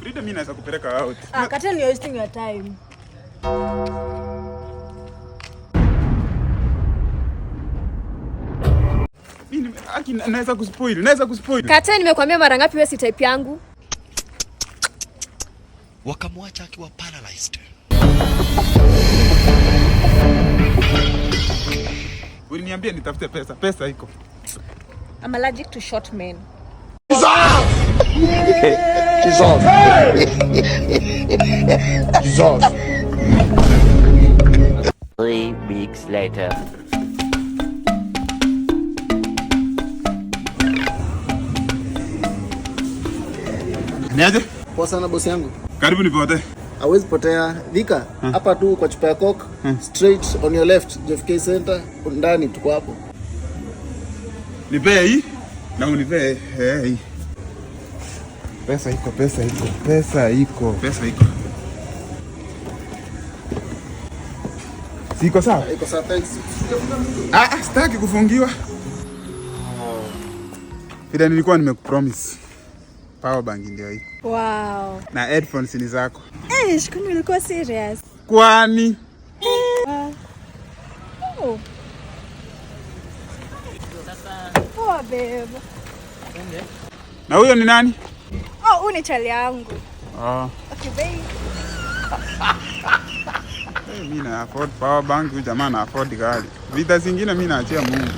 Frida, mimi naweza kupeleka out. Kateni, you're wasting your time. Mimi naweza kuspoil. Kateni, nimekwambia mara ngapi wewe si type yangu? Wakamwacha akiwa paralyzed. Uliniambia nitafute pesa. Pesa iko. I'm allergic to short men. Jesus. 3 weeks later. Niaje? Poa sana bosi yangu. Karibu nipote. Hawezi potea. Dhika, hapa tu kwa chupa ya Coke, straight on your left, JFK Center, ndani tuko hapo. Nipee hii na unipee hii. Pesa iko. Siko sawa? Iko sawa, thanks. Sitaki kufungiwa. Ila nilikuwa nimekupromise. Power bank ndio hii. Wow. Na headphones ni zako. Shukuru, ulikuwa serious. Kwani? Oh. Poa babe. Na huyo ni nani? Huyu ni chali yangu. Okay babe. Mimi na afford power bank, huyu jamaa na afford gari. Vita zingine mimi naachia Mungu.